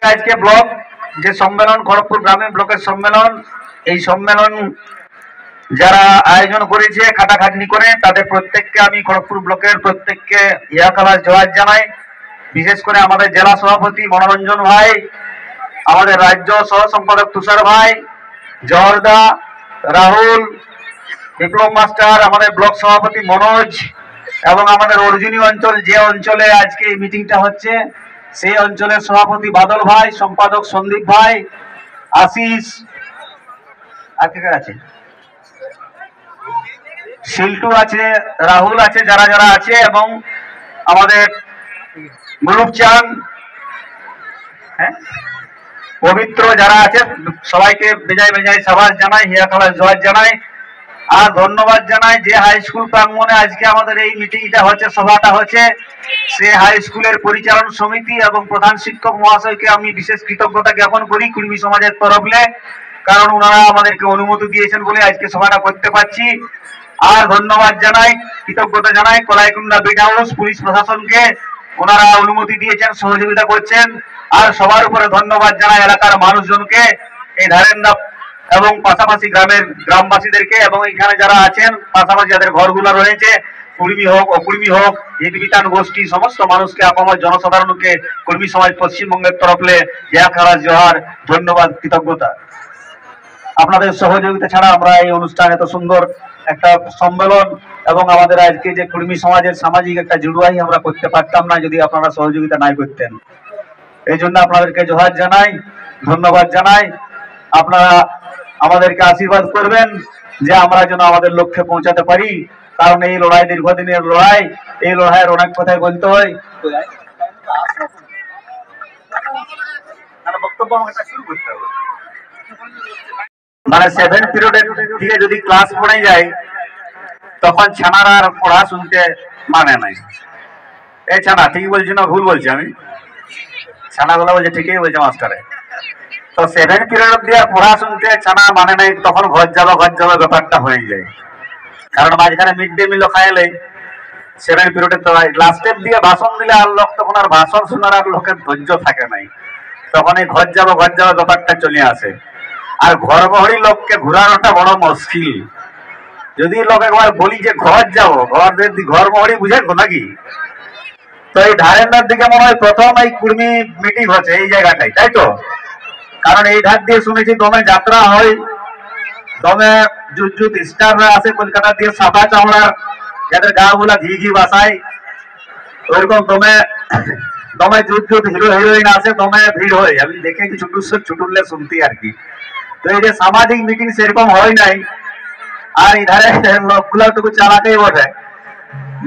আজকে ব্লক যে সম্মেলন খড়গপুর গ্রামীণ ব্লকের সম্মেলন, এই সম্মেলন যারা আয়োজন করেছে খাটাখাটনি করে তাদের প্রত্যেককে আমি খড়গপুর ব্লকের প্রত্যেককে ইয়াকালার জোহার জানাই। বিশেষ করে আমাদের জেলা সভাপতি মনোরঞ্জন ভাই, আমাদের রাজ্য সহ সম্পাদক তুষার ভাই, জহরদা, রাহুল, বিপ্লব মাস্টার, আমাদের ব্লক সভাপতি মনোজ এবং আমাদের অর্জুনী অঞ্চল যে অঞ্চলে আজকে এই মিটিংটা হচ্ছে সেই অঞ্চলের সভাপতি বাদল ভাই, সম্পাদক সন্দীপ ভাই, আশিস, আর কে আছে, শিল্টু আছে, রাহুল আছে, যারা যারা আছে এবং আমাদের মুলুক চান, হ্যাঁ পবিত্র যারা আছে সবাইকে বেজায় বেজায় সাবাস জানাই, হিয়া খালাস জোহার জানাই। আর ধন্যবাদ জানাই যে হাই স্কুল প্রাঙ্গণে আজকে আমাদের এই মিটিংটা হচ্ছে, সভাটা হচ্ছে, সে হাই স্কুলের পরিচালন সমিতি এবং প্রধান শিক্ষক মহাশয়কে আমি বিশেষ কৃতজ্ঞতা জ্ঞাপন করি কুর্মী সমাজের তরফে, কারণ ওনারা আমাদেরকে অনুমতি দিয়েছেন বলে আজকে সভাটা করতে পারছি। আর ধন্যবাদ জানাই, কৃতজ্ঞতা জানাই কলাইকুণ্ডা বিট হাউস পুলিশ প্রশাসনকে, ওনারা অনুমতি দিয়েছেন, সহযোগিতা করছেন। আর সবার উপরে ধন্যবাদ জানাই এলাকার মানুষজনকে, এই ধারেন্দা এবং পাশাপাশি গ্রামবাসীদেরকে এবং এখানে যারা আছেন পাশাপাশি যাদের ঘরগুলো রয়েছে, কুর্মী হোক অকুর্মী হোক, হিতবিতান গোষ্ঠী সমস্ত মানুষকে, আপামর জনসাধারণকে কর্মী সমাজ পশ্চিমবঙ্গের তরফে হিয়া খালাস জোহার, ধন্যবাদ, কৃতজ্ঞতা। আপনাদের সহযোগিতা ছাড়া আমরা এই অনুষ্ঠান, এত সুন্দর একটা সম্মেলন এবং আমাদের আজকে যে কর্মী সমাজের সামাজিক একটা জুড়ুয়াই আমরা করতে পারতাম না যদি আপনারা সহযোগিতা নাই করতেন। এই জন্য আপনাদেরকে জোহার জানাই, ধন্যবাদ জানাই। আপনারা আমাদেরকে আশীর্বাদ করবেন যে আমরা যেন আমাদের লক্ষ্যে পৌঁছাতে পারি, কারণ এই লড়াই দীর্ঘদিনের লড়াই, এই লড়াইয়ের অনেক কথাই বলতে হয়। বক্তব্য আমাকে শুরু করতে হবে, মানে 7 পিরিয়ডের দিকে যদি ক্লাস পড়ে যায় তখন ছানারা আর পড়া শুনতে মানে নাই। এই ছানা ঠিক বলছি না ভুল বলছি? আমি ছানাগুলো বলছে ঠিকই বলছে মাস্টারে। তো 7 পিরিয়ড দিয়ে পড়া শুনতে ছানা মানে নাই, তখন ঘর যাবো ব্যাপারটা হয়ে যায়। কারণ মাঝখানে মিড ডে মিলও খাইলে 7 পিরিয়ডে তো লাস্টের দিয়ে ভাষণ দিলে আর লোক তখন আর ভাষণ শোনার আর লোকের ধৈর্য থাকে নাই, তখন এই ঘর যাবো ব্যাপারটা চলে আসে। আর ঘর বহরি লোককে ঘুরানোটা বড় মুশকিল। যদি লোক একবার বলি যে ঘর যাবো, ঘর বহরি বুঝেন নাকি? তো এই ধারেন্দার দিকে মনে হয় প্রথম এই কুর্মী মিটিং হচ্ছে এই জায়গাটাই, তাই তো? কারণ এই ধার দিয়ে শুনেছি দমে যাত্রা হয়, দমে জুত স্টাররা আছে কলকাতা দিয়ে, সাদা চামড়ার যাদের গা গুলা ঘি বাসায়, ওইরকম দমে জুত হিরো হিরোইন আছে, দমে ভিড় হয়। আমি দেখেছি ছুটুল্লে শুনতি আর কি। তো এই যে সামাজিক মিটিং সেরকম হয় নাই। আর এধারে লোকগুলো টুকু চালাতেই বটে,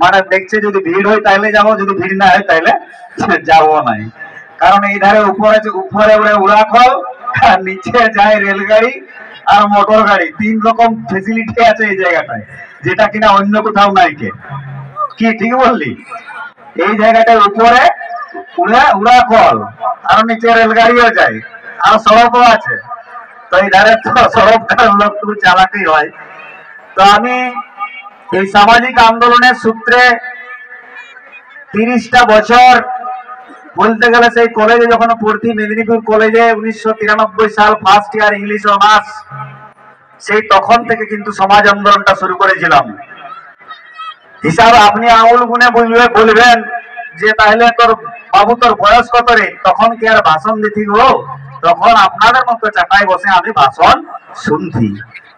মানে দেখছে যদি ভিড় হয় তাইলে যাবো, যদি ভিড় না হয় তাইলে যাবো নাই। কারণ এই ধারে উপরে উড়ে উড়াখল, আর নিচে যায় রেলগাড়ি আর মোটর গাড়ি, 3 রকম ফেসিলিটি আছে এই জায়গাটায়, যেটা কিনা অন্য কোথাও নাই। কি ঠিক বললি? এই জায়গাটার উপরে উড়াখল আর নিচে রেলগাড়িও যায় আর সড়কও আছে। তো এই ধারে তো সড়কটার লোক শুধু চালাতেই হয়। তো আমি এই সামাজিক আন্দোলনের সূত্রে 30টা বছর বলতে গেলে সেই কলেজে যখন পড়তি, মেদিনীপুর কলেজে 1993 সাল ফার্স্ট ইয়ার ইংলিশ অনার্স, সেই তখন থেকে কিন্তু সমাজ আন্দোলনটা শুরু করেছিলাম। হিসাবে আপনি আঙুল গুনে বলবেন যে তাহলে তোর বাবু তোর বয়স কত রে? তখন কি আর ভাষণ দিতি গো? তখন আপনাদের মতো চাটাই বসে আমি ভাষণ শুনছি,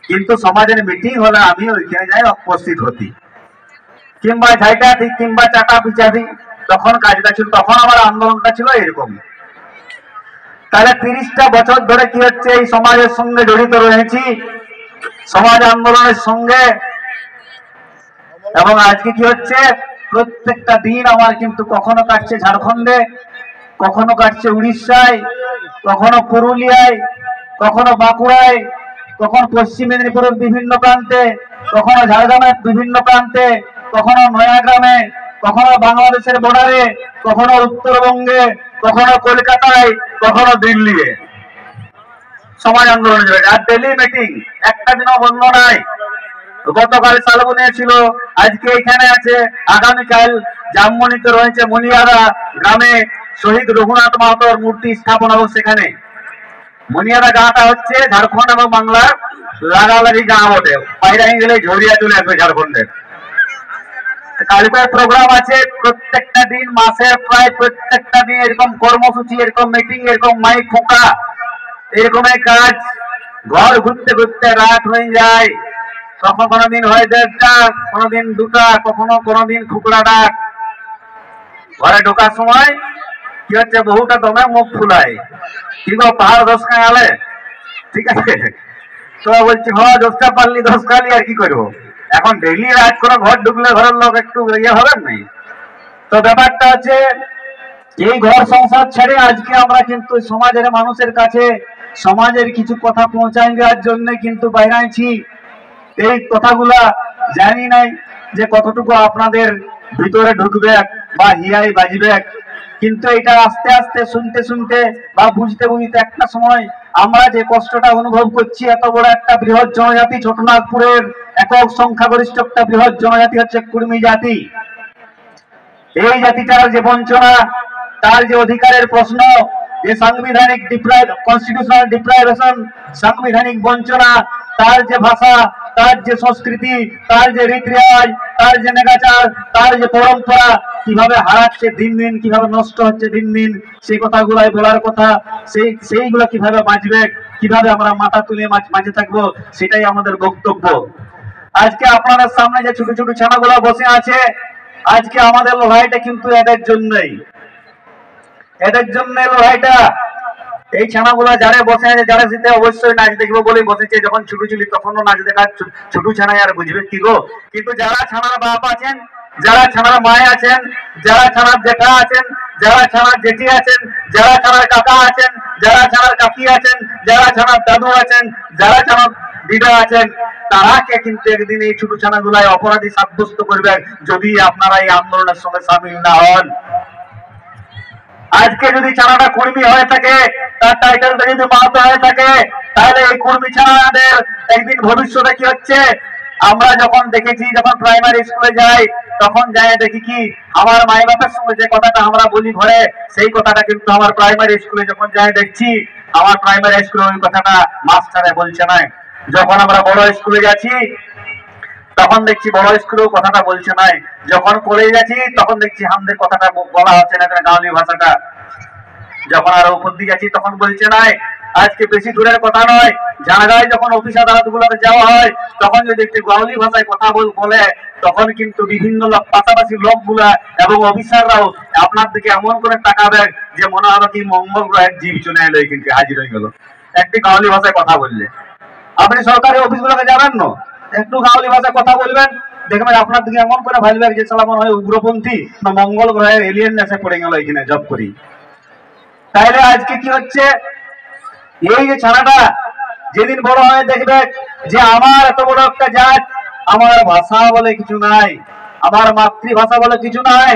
কিন্তু সমাজের মিটিং হলে আমি ওইখানে যাই উপস্থিত হতি, কিংবা ঝাইটা ঠিক কিংবা চাটা পিছাদি, তখন কাজটা ছিল, তখন আমার আন্দোলনটা ছিল এরকম। তাহলে 30টা বছর ধরে কি হচ্ছে, এই সমাজের সঙ্গে জড়িত রয়েছি, সমাজ আন্দোলনের সঙ্গে। এবং আজকে কি হচ্ছে, প্রত্যেকটা দিন আমার কিন্তু কখনো কাটছে ঝাড়খণ্ডে, কখনো কাটছে উড়িষ্যায়, কখনো পুরুলিয়ায়, কখনো বাঁকুড়ায়, কখনো পশ্চিম মেদিনীপুরের বিভিন্ন প্রান্তে, কখনো ঝাড়গ্রামের বিভিন্ন প্রান্তে, কখনো নয়াগ্রামে, কখনো বাংলাদেশের বর্ডারে, কখনো উত্তরবঙ্গে, কখনো কলকাতায়, কখনো দিল্লি। সমাজ আন্দোলন আর ডেলি মিটিং, একটা দিনও বন্ধ নাই। গতকাল শালবনে ছিল, আজকে এখানে আছে, আগামীকাল জামমনিতে রয়েছে, মনিয়ারা গ্রামে শহীদ রঘুনাথ মাহাতোর মূর্তি স্থাপন হবে সেখানে। মনিয়াদা গাঁটা হচ্ছে ঝাড়খণ্ড এবং বাংলার লাগালাগি গাঁ বটে, বাইরে গেলে ঝরিয়া চলে আসবে ঝাড়খণ্ডের। কালকের প্রোগ্রাম আছে প্রত্যেকটা দিন, মাসের প্রায় প্রত্যেকটা দিন এরকম কর্মসূচি, এরকম মিটিং, এরকম মাইক ফোকা, এরকমের কাজ। ঘর ঘুরতে ঘুরতে রাত হয়ে যায়, কখনো কোনোদিন হয় 1:30টা, কোনোদিন 2টা, কখনো কোনোদিন খুকড়া ডাক। ঘরে ঢোকার সময় কি হচ্ছে, বহুটা দমে মুখ ফুলায়, কি গো পাহাড় 10 খালে, ঠিক আছে? তো বলছি হ 10টা পারলি 10 খালি, আর কি করবো। এখন ডেইলি রাত করে ঘর ঢুকলে ঘরের লোক একটু ইয়ে হবেন নাই। তো ব্যাপারটা হচ্ছে এই ঘর সংসার ছেড়ে আজকে আমরা কিন্তু সমাজের মানুষের কাছে সমাজের কিছু কথা পৌঁছায় দেওয়ার জন্য কিন্তু বাইরে আছি। এই কথাগুলা জানি নাই যে কতটুকু আপনাদের ভিতরে ঢুকবে বা হিয়াই বাজবে, কিন্তু এটা আস্তে আস্তে শুনতে শুনতে বা বুঝতে বুঝতে একটা সময় আমরা যে কষ্টটা অনুভব করছি, এত বড় একটা বৃহৎ জনজাতি, ছোটনাগপুরের একক সংখ্যাগরিষ্ঠ একটা বৃহৎ জনজাতি হচ্ছে কুর্মী জাতি। এই জাতিটার যে বঞ্চনা, তার যে অধিকারের প্রশ্ন, যে সাংবিধানিক কনস্টিটিউশনাল ডিপ্রাইভেশন, সাংবিধানিক বঞ্চনা, তার যে ভাষা, তার যে সংস্কৃতি, তার যে রীতি রেওয়াজ, তার যে নেগাচার, তার যে পরম্পরা কিভাবে হারাচ্ছে দিন দিন, কিভাবে নষ্ট হচ্ছে দিন দিন, সেই কথাগুলাই বলার কথা। সেইগুলো কিভাবে বাঁচবে, কিভাবে আমরা মাথা তুলে বাঁচে থাকবো, সেটাই আমাদের বক্তব্য। আজকে আপনাদের সামনে যে ছোট ছোট ছানাগুলো বসে আছে, আজকে আমাদের লড়াইটা কিন্তু এদের জন্যই, এদের জন্য লড়াইটা। এই ছানাগুলা যারা বসে আছে, যারা জিতে অবশ্যই নাচ দেখবো বলে বসেছে। যখন ছোট ছিল তখনও নাচ দেখা, ছোট ছানাই আর বুঝবে কি গো। কিন্তু যারা ছানার বাপ আছেন, যারা ছানার মায় আছেন, যারা ছানার জেঠা আছেন, যারা ছানার জেঠি আছেন, যারা ছানার কাকা আছেন, যারা ছানার কাকি আছেন, যারা ছানার দাদু আছেন, যারা ছানার দিদা আছেন, তারাকে কিন্তু একদিন এই ছোট ছানাগুলাই অপরাধী সাব্যস্ত করবে যদি আপনারা এই আন্দোলনের সঙ্গে সামিল না হন। আজকে যদি ছানাটা কুর্মী হয়ে থাকে, তার টাইটেলটা যদি মাহাতো হয়ে থাকে, তাহলে এই কুর্মী ছানাদের একদিন ভবিষ্যতে কি হচ্ছে, আমরা যখন দেখেছি, যখন প্রাইমারি স্কুলে যাই, তখন যাই দেখি কি আমার মাই বাপের সঙ্গে যে কথাটা আমরা বলি ঘরে, সেই কথাটা কিন্তু আমার প্রাইমারি স্কুলে যখন যাই দেখছি, আমার প্রাইমারি স্কুলে ওই কথাটা মাস্টারে বলছে না। যখন আমরা বড় স্কুলে যাচ্ছি তখন দেখছি বড় স্কুলেও কথাটা বলছে নাই। যখন কলেজে যাচ্ছি তখন দেখছি আমাদের কথাটা বলা হচ্ছে না, গাঁওয়ালি ভাষাটা। যখন আরো উপর দিয়ে যাচ্ছি তখন বলছে নাই। আজকে বেশি দূরের কথা নয়, জায়গায় যখন অফিস আদালত গুলোতে যাওয়া হয়, তখন যদি একটি গাঁওয়ালি ভাষায় কথা বলে, তখন কিন্তু বিভিন্ন পাশাপাশি লোকগুলা এবং অফিসাররাও আপনার দিকে এমন করে তাকাবে যে মনে হবে কি মঙ্গল গ্রহের জীব চলে এলো, কিন্তু হাজির হয়ে গেল একটি গাঁওয়ালি ভাষায় কথা বললে। আপনি সরকারি অফিস গুলোকে যাবেন না, একটু গাঁওয়ালি ভাষায় কথা বলবেন, দেখবেন আপনার দিকে এমন করে ভাববে যে সালা মনে হয় উগ্রপন্থী না মঙ্গল গ্রহের এলিয়েন এসে পড়ে গেল এখানে জব করি। তাইলে আজকে কি হচ্ছে, এই যে ছানাটা যেদিন বড় হয়ে দেখবে যে আমার এত বড় একটা জাত, আমার ভাষা বলে কিছু নাই, আমার মাতৃভাষা বলে কিছু নাই।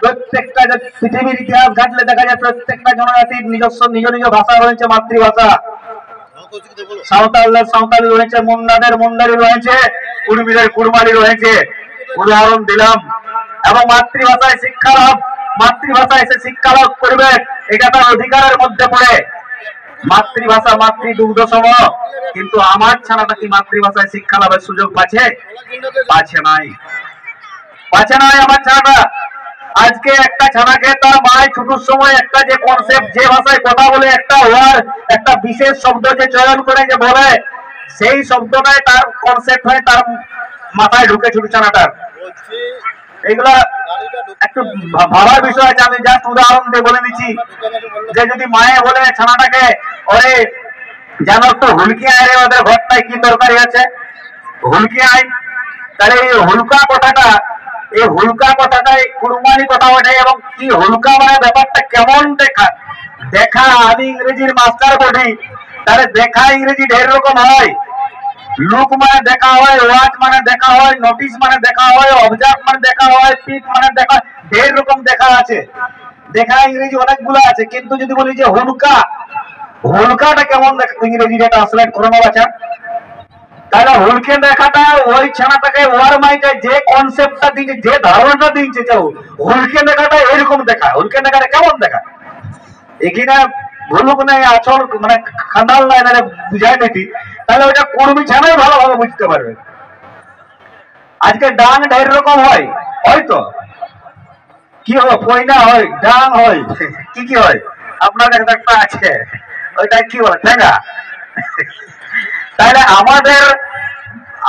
প্রত্যেকটা পৃথিবীর ইতিহাস ঘাটলে দেখা যায় প্রত্যেকটা জনজাতির নিজস্ব নিজ নিজ ভাষা রয়েছে, মাতৃভাষা। সাঁওতালদের সাঁওতালি রয়েছে, মুন্ডাদের মুন্ডারি রয়েছে, কুর্মীদের কুরমালি রয়েছে, উদাহরণ দিলাম। এবং মাতৃভাষায় শিক্ষা লাভ, মাতৃভাষায় এসে শিক্ষা লাভ করবে, এটা তার অধিকারের মধ্যে পড়ে। মাতৃভাষা মাতৃদুগ্ধ সম, কিন্তু আমার ছানাটা কি মাতৃভাষায় শিক্ষা লাভের সুযোগ পাচ্ছে? পাচ্ছে নাই, পাচ্ছে নাই আমার ছানাটা। আজকে একটা ছানাকে তার মায়ের ছোটর সময় একটা যে কনসেপ্ট, যে ভাষায় কথা বলে, একটা ওয়ার্ড, একটা বিশেষ শব্দ যে চয়ন করে যে বলে, সেই শব্দটাই তার কনসেপ্ট হয় তার মাথায় ঢুকে ছোট ছানাটার। এগুলা একটু ভাবার বিষয় আছে। আমি জাস্ট উদাহরণ দিয়ে বলে দিচ্ছি যে যদি মায়ে বলে ছানাটাকে, ওরে জানো তো হুলকি আয় রে, ওদের ঘরটায় কি তরকারি আছে, হুলকি আয়, তাহলে এই হুলকা কথাটা, এই হুলকা কথাটাই কুরবানি কথা ওঠে। এবং কি হুলকা মানে ব্যাপারটা কেমন দেখা, দেখা আমি ইংরেজির মাস্টার বলি, তাহলে দেখা ইংরেজি ঢের রকম হয়। লুক মানে দেখা হয়, ওয়াচ মানে দেখা হয়, নোটিস মানে দেখা হয়, অবজার্ভ মানে দেখা হয়, পিক মানে দেখা, ঢের রকম দেখা আছে। দেখা ইংরেজি অনেকগুলো আছে, কিন্তু যদি বলি যে হুলকা, হুলকাটা কেমন ইংরেজি, যেটা ট্রান্সলেট করে নেওয়া আছে, তাহলে হুলকে দেখাটা ওই ছানাটাকে ওর মাইকে যে কনসেপ্টটা দিয়েছে, যে ধারণাটা দিয়েছে, যে হুলকে দেখাটা এরকম দেখা, হুলকে দেখাটা কেমন দেখা, এখানে ভুলুক নাই আচল মানে খান্ডাল নাই মানে বুঝাই নাকি, তাহলে ওইটা কর্মী ছানাই ভালোভাবে বুঝতে পারবে। আজকে ডাং ঢের রকম হয়, হয়তো কি হয়, পয়না হয়, ডাং হয়, কি কি হয় আপনার কাছে একটা আছে, ওইটা কি বলে ঠেঙ্গা। তাহলে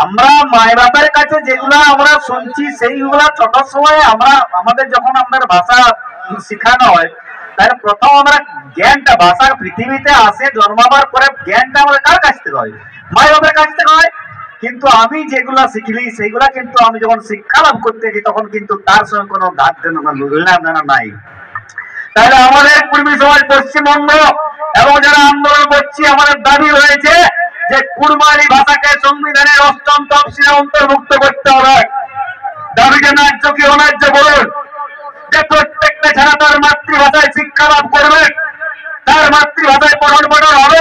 আমরা মায় বাবার কাছে যেগুলা আমরা শুনছি সেইগুলা ছোট সময় আমরা আমাদের যখন আমাদের ভাষা শেখানো হয়, তাহলে প্রথম আমরা জ্ঞানটা ভাষার পৃথিবীতে আসে জন্মাবার পরে জ্ঞানটা আমাদের কার কাছ থেকে হয়? মায় বাবার কাছ থেকে হয়। কিন্তু আমি যেগুলা শিখলি সেইগুলা কিন্তু আমি যখন শিক্ষা লাভ করতে গেছি তখন কিন্তু তার সঙ্গে কোনো ঘাত নাই। তাহলে আমাদের কুর্মী সমাজ পশ্চিমবঙ্গ এবং যারা আন্দোলন করছি, আমাদের দাবি রয়েছে যে কুড়মালি ভাষাকে সংবিধানের ৮ম তফসিলে অন্তর্ভুক্ত করতে হবে। দাবিকে ন্যায্য কি অন্যায্য বলুন, যে প্রত্যেকটা ছাড়া তার মাতৃভাষায় শিক্ষা লাভ করবে, তার মাতৃভাষায় পঠন পাঠন হবে,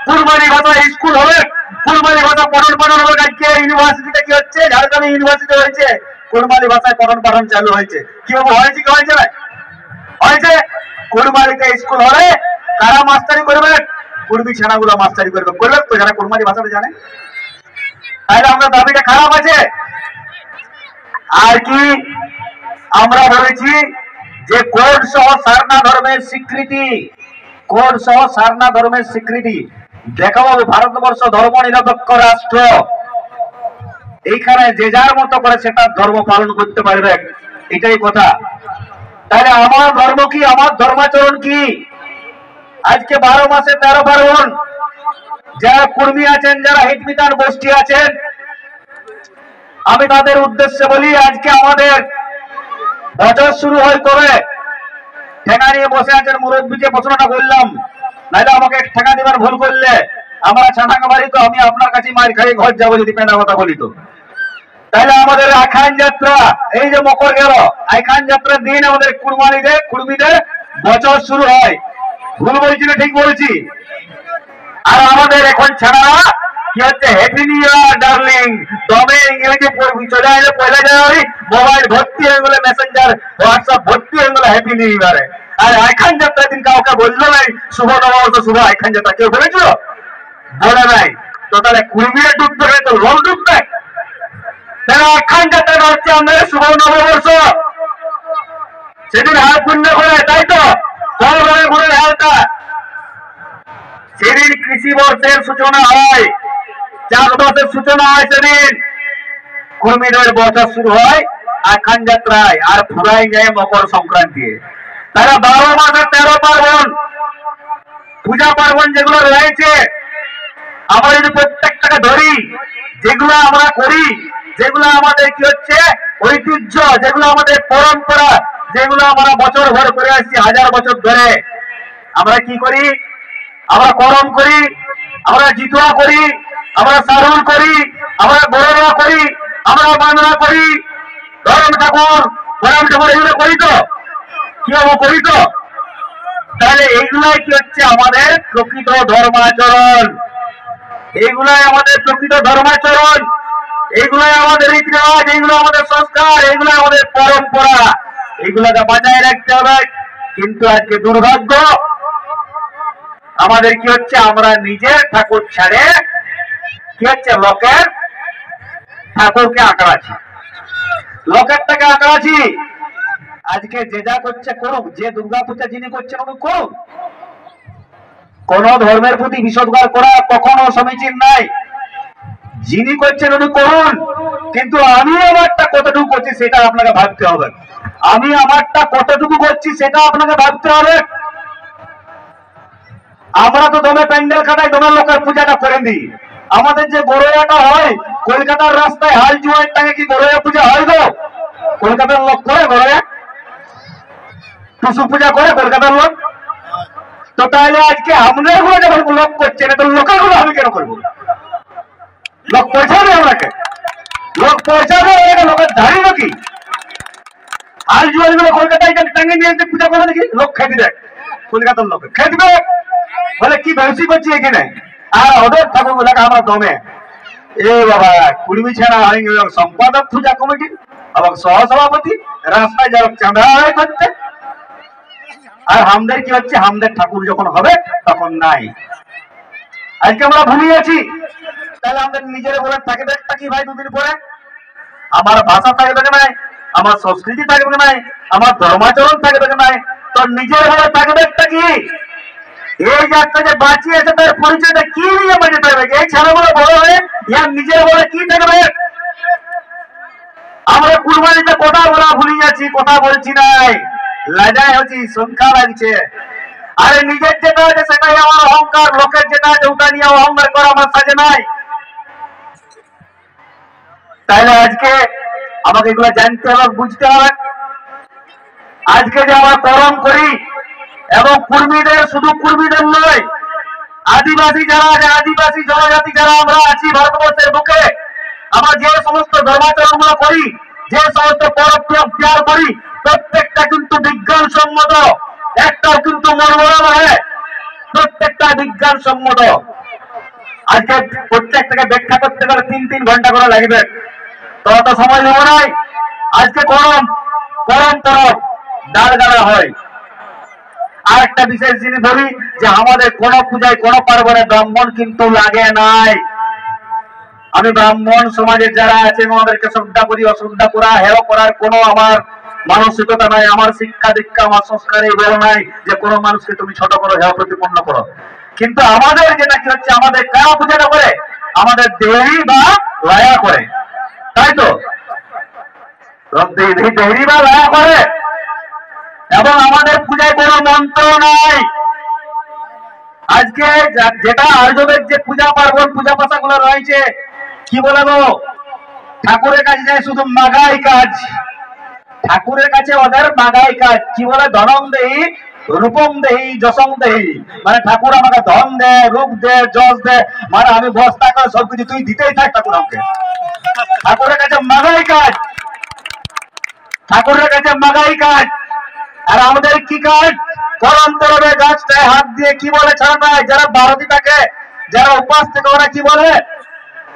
কুড়মালি ভাষায় স্কুল হবে, কুড়মালি ভাষা পঠন পাঠন হবে। আজকে ইউনিভার্সিটিতে কি হচ্ছে, ঝাড়খণ্ড ইউনিভার্সিটি হয়েছে, কুড়মালি ভাষায় পঠন পাঠন চালু হয়েছে। কিভাবে হয়েছে, কি হয়েছে না হয়েছে? কুড়মালিতে স্কুল হলে কারা মাস্টারি করবে? কুর্মী ছানাগুলো মাস্টারি করবে তো যারা কুড়মালি ভাষাটা জানে। তাহলে আমরা দাবিটা খারাপ আছে। আর কি আমরা বলেছি যে কোড সহ সারনা ধর্মের স্বীকৃতি, কোড সহ সারনা ধর্মের স্বীকৃতি দেখাবো। ভারতবর্ষ ধর্ম নিরপেক্ষ রাষ্ট্র, এইখানে যে যার মতো করে সেটা ধর্ম পালন করতে পারবে, এটাই কথা। তাহলে আমার ধর্ম কি, আমার ধর্মাচরণ কি? আজকে 12 মাসে 13 পার্বণ। যারা কুর্মী আছেন, যারা হিতমিতান গোষ্ঠী আছেন, আমি তাদের উদ্দেশ্যে বলি, আজকে আমাদের বছর শুরু হয় কবে? ঠেঙা নিয়ে বসে আছেন, মুরব্বীকে প্রশ্নটা করলাম, নাহলে আমাকে ঠেঙা দিবার ভুল করলে আমরা ছানাঙ্গা বাড়ি, তো আমি আপনার কাছে মার খাই ঘর যাবো যদি পেনা কথা বলি তো। তাহলে আমাদের আখান যাত্রা, এই যে মকর গেল, আখান যাত্রার দিন আমাদের কুর্মীদের বছর শুরু হয়। ভুল বলছি না ঠিক বলছি? আর আমাদের এখন ছাড়া কি হচ্ছে, হ্যাপি নিউ ইয়ার ডার্লিং, তবে ইংরেজি চলে আসলে 1 জানুয়ারি মোবাইল ভর্তি হয়ে গেলে, মেসেঞ্জার হোয়াটসঅ্যাপ ভর্তি হয়ে গেলে হ্যাপি নিউ ইয়ারে। আর আইখান যাত্রার দিন কাউকে বললো নাই শুভ নববর্ষ, শুভ আইখান যাত্রা, কেউ বলেছিল? বলে নাই। তো তাহলে কুর্মীরা ডুববে তো লোক ডুববে। তাহলে আইখান যাত্রাটা হচ্ছে আমাদের শুভ নববর্ষ। সেদিন হাল পুণ্য করে, তাই তো ঘুরে হালটা, সেদিন কৃষি বর্ষের সূচনা হয়, চাষবাসের সূচনা হয়, সেদিন কুর্মীদের বছর শুরু হয় আখান যাত্রায়, আর ফুরাই যায় মকর সংক্রান্তি। তারা 12 মাসে 13 পার্বণ, পূজা পার্বণ যেগুলো রয়েছে, আমরা যদি প্রত্যেকটাকে ধরি, যেগুলো আমরা করি, যেগুলো আমাদের কি হচ্ছে ঐতিহ্য, যেগুলো আমাদের পরম্পরা, যেগুলো আমরা বছর ভর করে আসছি, 1000 বছর ধরে, আমরা কি করি? আমরা করম করি, আমরা জিতুয়া করি, আমরা সারুল করি, আমরা বড়রা করি, আমরা বাংলা করি, ধরম ঠাকুর, গরম ঠাকুর, এগুলো করি তো, কি করি তো। তাহলে এইগুলাই কি হচ্ছে আমাদের প্রকৃত ধর্মাচরণ, এইগুলাই আমাদের প্রকৃত ধর্মাচরণ, এইগুলাই আমাদের রীতি রেওয়াজ, এইগুলো আমাদের সংস্কার, এইগুলো আমাদের পরম্পরা, এইগুলোকে বাঁচায় রাখতে হবে। কিন্তু আজকে দুর্ভাগ্য, আমাদের কি হচ্ছে, আমরা নিজের ঠাকুর ছাড়ে কি হচ্ছে, লোকের ঠাকুরকে আঁকড়াচ্ছি, লোকেরটাকে আঁকড়াচ্ছি। আজকে যে যা করছে করুক, যে দুর্গাপূজা যিনি করছেন উনি করুন, কোন ধর্মের প্রতি বিষোদ্গার করা কখনো সমীচীন নাই। যিনি করছেন উনি করুন, কিন্তু আমি আমারটা কতটুকু করছি সেটা আপনাকে ভাবতে হবে। আমি আমারটা কতটুকু করছি সেটা আপনাকে ভাবতে হবে। আমরা তো দমে প্যান্ডেল খাটাই, দমের লোকের পূজাটা করে দিই। আমাদের যে গড়ইয়াটা হয় কলকাতার রাস্তায়, হাল জুয়ার টাঙে কি গড়ইয়া পূজা হয় গো? কলকাতার লোক করে গড়ইয়া, টুসু পূজা করে কলকাতার লোক। তো তাহলে আজকে আমাদের গুলো যখন লোক করছে না, তো লোকের গুলো আমি কেন করবো? লোক পয়সা দেয় আমাকে, লোক পয়সা দেয়, লোকের ধারি নাকি? হাল জুয়ারি গুলো কলকাতায় টাঙিয়ে নিয়ে পূজা করে নাকি? লোক খেতে দেয়, কলকাতার লোক খেতে বলে কি বেশি করছি এখানে। আর ওদের ঠাকুর গুলাকে আমরা দমে এ বাবা কুড়মি ছাড়া হয়ে গেল সম্পাদক পূজা কমিটি এবং সহসভাপতি রাস্তায় যারা চাঁদা আদায় করতে, আর আমাদের কি হচ্ছে, আমাদের ঠাকুর যখন হবে তখন নাই। আজকে আমরা ভুলে গেছি, তাহলে আমাদের নিজের বলে থাকবে একটা কি ভাই, দুদিন পরে আমার ভাষা থাকবে নাই, আমার সংস্কৃতি থাকবে নাই, আমার ধর্মাচরণ থাকবে নাই, তো নিজের বলে থাকবে একটা কি? এই যে একটা যে বাঁচিয়ে আছে তার পরিচয়টা কি নিয়ে বাঁচাতে হবে? এই ছেলেগুলো বড় হয়ে ইয়ার নিজের বলে কি থাকবে? আমরা কুরবানিতে কথা বলা ভুলে যাচ্ছি, কথা বলছি নাই, লাজায় হচ্ছি, সংখ্যা লাগছে। আরে নিজের যেটা আছে সেটাই আমার অহংকার, লোকের যেটা আছে ওটা নিয়ে অহংকার করা আমার সাজে নাই। তাইলে আজকে আমাকে এগুলো জানতে হবে, বুঝতে হবে। আজকে যে আমরা করম করি, এবং কুর্মীদের, শুধু কুর্মীদের নয়, আদিবাসী যারা আছে, আদিবাসী জনজাতি যারা আমরা আছি ভারতবর্ষের বুকে, আমরা যে সমস্ত ধর্মাচরণ গুলো করি, যে সমস্ত পরোপকার করি, প্রত্যেকটা কিন্তু বিজ্ঞানসম্মত, একটাও কিন্তু মনোবল নয়, প্রত্যেকটা বিজ্ঞানসম্মত। আজকে প্রত্যেকটাকে ব্যাখ্যা করতে গেলে 3-3 ঘন্টা করে লাগবে, তত সময় নেব নাই। আজকে গরম গরম তরফ ডাল গাড়া হয়। আর একটা বিশেষ জিনিস বলি, যে আমাদের কোন পূজায় কোন পার্বণে ব্রাহ্মণ কিন্তু লাগে নাই। আমি ব্রাহ্মণ সমাজের যারা আছেন ওনাদেরকে শ্রদ্ধা করি, অশ্রদ্ধা করা, হেয় করার কোনো আমার মানসিকতা নাই, আমার শিক্ষা দীক্ষা, আমার সংস্কার এই বড় নাই যে কোনো মানুষকে তুমি ছোট করো, হেয় প্রতিপন্ন করো। কিন্তু আমাদের যেটা কি হচ্ছে, আমাদের কারা পূজাটা করে? আমাদের দেহী বা লায়া করে, তাই তো? দেহী বা লায়া করে, এবং আমাদের পূজায় কোনো মন্ত্র নাই। আজকে যেটা আর্যদের যে পূজা পার্বণ, পূজা পাশা গুলো রয়েছে, কি বলে গো, ঠাকুরের কাছে যায় শুধু মাগাই কাজ, ঠাকুরের কাছে ওদের মাগাই কাজ। কি বলে, ধনম দেহি রূপম দেহি যশং দেহি, মানে ঠাকুর আমাকে ধন দে, রূপ দে, যশ দে, মানে আমি বস্তা করে সবকিছু তুই দিতেই থাক ঠাকুর আমাকে। ঠাকুরের কাছে মাগাই কাজ, ঠাকুরের কাছে মাগাই কাজ। আর আমাদের কি কাজ? করম তরবে গাছটায় হাত দিয়ে কি বলে ছাড়া, যারা ভারতী থাকে, যারা উপাস থেকে, ওরা কি বলে,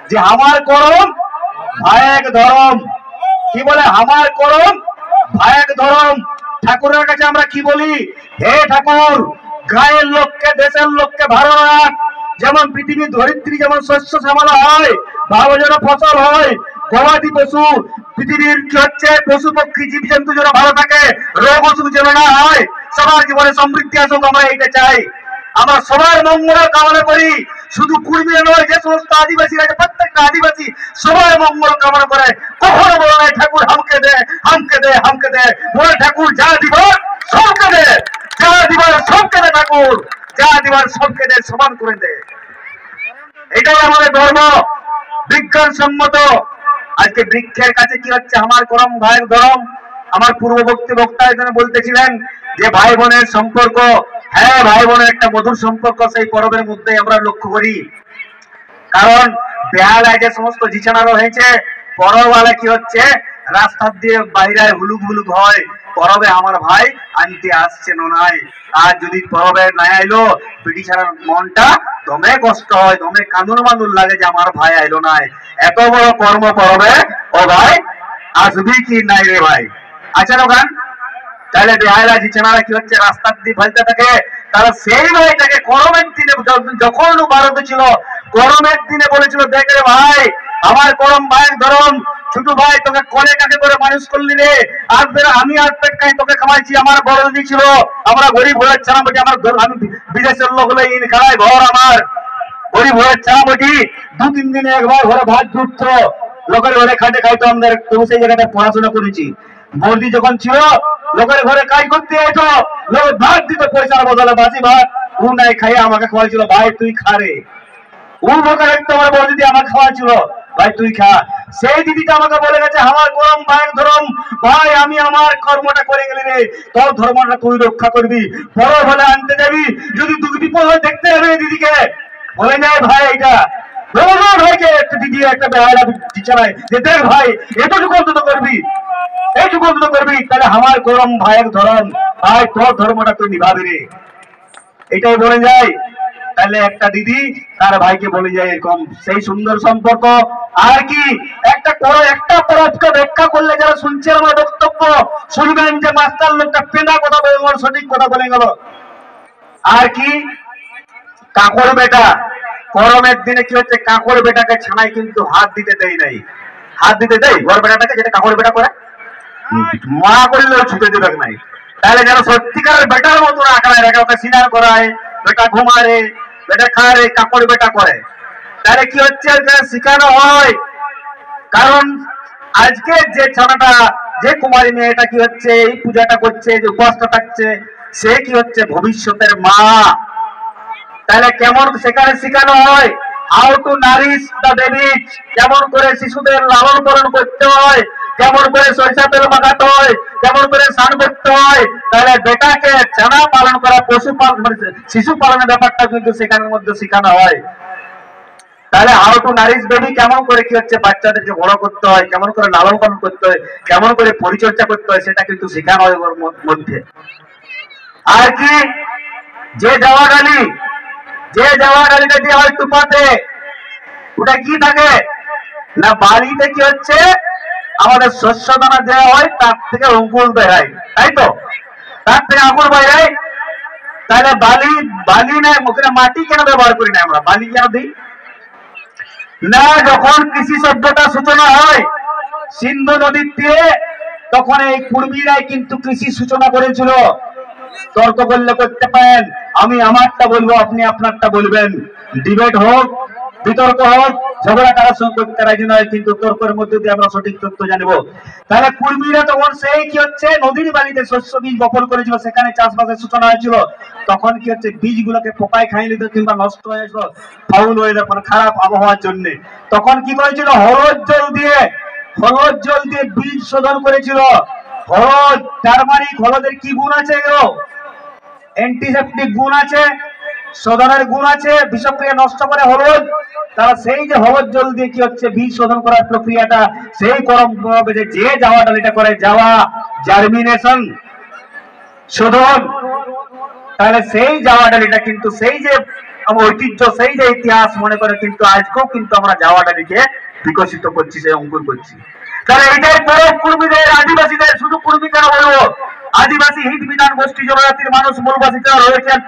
যে আমার করম ভায়েক ধরম। কি বলে, আমার করম ভায়েক ধরম। ঠাকুরের কাছে আমরা কি বলি? হে ঠাকুর, গায়ের লোককে, দেশের লোককে ভালো রাখ। যেমন পৃথিবীর ধরিত্রী যেমন শস্য শ্যামলা হয়, ভালো যেন ফসল হয়, গবাদি পশু, পৃথিবীর কি হচ্ছে, পশু পক্ষী জীবজন্তু যেন ভালো থাকে, রোগ অসুখ যেন না হয়, সবার জীবনে সমৃদ্ধি আসুক, আমরা এইটা চাই। আমরা সবার মঙ্গল কামনা করি, শুধু কুর্মী নয়, যে সমস্ত আদিবাসী আছে প্রত্যেকটা আদিবাসী সবার মঙ্গল কামনা করে। কখনো বলে নাই ঠাকুর হামকে দে, হামকে দে, হামকে দে, বলে ঠাকুর যা দিবার সবকে দে, যা দিবার সবকে দে, ঠাকুর যা দিবার সবকে দে, সমান করে দে। এটাই আমাদের ধর্ম, বিজ্ঞানসম্মত। আজকে বৃক্ষের কাছে কি হচ্ছে, আমার করম ভাই ধরম। আমার পূর্ববর্তী বক্তা এখানে বলতেছিলেন যে ভাই বোনের সম্পর্ক, হ্যাঁ ভাই বোনের একটা মধুর সম্পর্ক সেই পরবের মধ্যে আমরা লক্ষ্য করি। কারণ বেহালায় যে সমস্ত জিছানারো হয়েছে, পরবালে কি হচ্ছে, রাস্তা দিয়ে বাইরে হুলুক হুলুক হয়, পরবে আমার ভাই আনতে আসছে নাই। আর যদি পরবে না আইলো, পিটি ছাড়ার মনটা দমে কষ্ট হয়, দমে কাঁদুর মাঁদুর লাগে যে আমার ভাই আইলো নাই। এত বড় কর্ম পরবে, ও ভাই আসবি কি নাই রে ভাই, আচ্ছা গান। তাহলে বেহালা জিছানারা কি হচ্ছে, রাস্তার দিয়ে ফেলতে থাকে। তারা সেই ভাইটাকে করমের দিনে, যখন ভারতে ছিল, করমের দিনে বলেছিল, দেখ রে ভাই, আমার করম ভাই ধরম, ছোট ভাই তোকে কলে কাকে করে মানুষ করলি রে, আর আমি আর পেট খাই তোকে খাওয়াইছি, আমার বড় দিদি ছিল, আমরা গরিব হয়ে ছাড়া বটি, আমার আমি বিদেশের লোক হলে ইন খেলায় ঘর, আমার গরিব হয়ে ছাড়া বটি, 2-3 দিনে একবার ঘরে ভাত জুটত, লোকের ঘরে খাটে খাইতো, আমাদের সেই জায়গাটা পড়াশোনা করেছি। বর্দি যখন ছিল, লোকের ঘরে কাজ করতে যেত, লোক ভাত দিত পয়সার বদলে, বাসি ভাত, ও নাই খাইয়ে আমাকে খাওয়াইছিল, ভাই তুই খা রে। ও লোকের একটু আমার বড় দিদি আমাকে খাওয়াইছিল, ভাই তুই খা। সেই দিদিটা আমাকে বলে গেছে, আমার করম ভাই ধরম, ভাই আমি আমার কর্মটা করে গেলি রে, তোর ধর্মটা তুই রক্ষা করবি, বড় হলে আনতে যাবি, যদি তুই বিপদ হয় দেখতে হবে দিদিকে, বলে যায় ভাই এটা ভাইকে একটা দিদি একটা বেহালা বিছানায় যে দেখ ভাই এতটুকু অন্তত করবি, এইটুকু অন্তত করবি, তাহলে আমার করম ভাইয়ের ধরম, ভাই তোর ধর্মটা তুই নিভাবি রে, এটাই বলে যায়। তাহলে একটা দিদি তার ভাইকে বলে যায় এরকম, সেই সুন্দর সম্পর্ক। আর কি একটা পরবকে ব্যাখ্যা করলে যারা শুনছে আমার বক্তব্য শুনবেন যে মাস্টার লোকটা পেনা কথা বলে গেল, সঠিক কথা বলে গেল। আর কি কাকর বেটা, গরমের দিনে কি হচ্ছে, কাকর বেটাকে ছানায় কিন্তু হাত দিতে দেয় নাই। হাত দিতে দেয় বড় বেটাটাকে, যেটা কাকর বেটা করে মা করলেও ছুটে দেবে নাই। তাহলে যেন সত্যিকারের বেটার মতো আঁকড়ায় রাখে, ওকে সিনার করায়, বেটা ঘুমারে, বেটা খারে, কাকর বেটা করে। তাহলে কি হচ্ছে, শিখানো হয়। কারণ আজকে যে ছানাটা, যে কুমারী মেয়েটা কি হচ্ছে এই পূজাটা করছে, যে উপবাসটা থাকছে, সে কি হচ্ছে ভবিষ্যতের মা। তাহলে কেমন সেখানে শেখানো হয় how to Nourish the babies, কেমন করে শিশুদের লালন পালন করতে হয়, কেমন করে সরিষা তেল মাখাতে হয়, কেমন করে স্নান করতে হয়। তাহলে বেটাকে ছানা পালন করা, পশু পালন, শিশু পালনের ব্যাপারটা কিন্তু সেখানের মধ্যে শেখানো হয়। তাহলে হাউ টু নারিশ বেবি, কেমন করে কি হচ্ছে বাচ্চাদেরকে বড় করতে হয়, কেমন করে লালন পালন করতে হয়, কেমন করে পরিচর্যা করতে হয়, সেটা কিন্তু শেখানো হয় ওর মধ্যে। আর কি যে জাওয়াডালিটা দিয়ে হয় টুপাতে, ওটা কি থাকে না, বালিতে কি হচ্ছে আমাদের শস্য দানা দেওয়া হয়, তার থেকে অঙ্কুর বেরায়, তাই তো, তার থেকে আঙ্কুর বেরায়। তাহলে বালি না, ওখানে মাটি কেন ব্যবহার করি না আমরা, বালি কেন দিই না? যখন কৃষি সভ্যতার সূচনা হয় সিন্ধু নদীর দিয়ে, তখন এই কুর্মীরাই কিন্তু কৃষি সূচনা করেছিল। তর্ক করলে করতে পারেন, আমি আমারটা বলবো, আপনি আপনারটা বলবেন, ডিবেট হোক, বিতর্ক হোক, ঝগড়া কারোর সঙ্গে করতে রাজি নয়, কিন্তু তর্কের মধ্যে দিয়ে আমরা সঠিক তথ্য জানবো। তাহলে কুর্মীরা তখন সেই কি হচ্ছে নদীর বালিতে শস্য বীজ বপন করেছিল, সেখানে চাষবাসের সূচনা হয়েছিল। তখন কি হচ্ছে বীজগুলোকে পোকায় খাইয়ে নিত কিংবা নষ্ট হয়ে যেত, ফাউল হয়ে যেত, মানে খারাপ আবহাওয়ার জন্য। তখন কি করেছিল, হলদ জল দিয়ে বীজ শোধন করেছিল। হলদ, টারমারিক, হলদের কি গুণ আছে গো? অ্যান্টিসেপ্টিক গুণ আছে, শোধনের গুণ আছে, বিষক্রিয়া নষ্ট করে হলুদ। তারা সেই যে হলুদ জল দিয়ে কি হচ্ছে বীজ শোধন করার প্রক্রিয়াটা, সেই গরম যে জাওয়া ডালিটা করে, জাওয়া জার্মিনেশন শোধন। তাহলে সেই জাওয়া ডালিটা কিন্তু সেই যে ঐতিহ্য, সেই যে ইতিহাস মনে করে কিন্তু আজকেও কিন্তু আমরা জাওয়া ডালিকে বিকশিত করছি, সেই অঙ্কুর করছি। তাহলে এইটাই পরব কুর্মীদের, আদিবাসীদের, শুধু কুর্মী কেন বলবো, আদিবাসী হিত বিধান গোষ্ঠী জনজাতির মানুষ মূলবাসী যারা রয়েছেন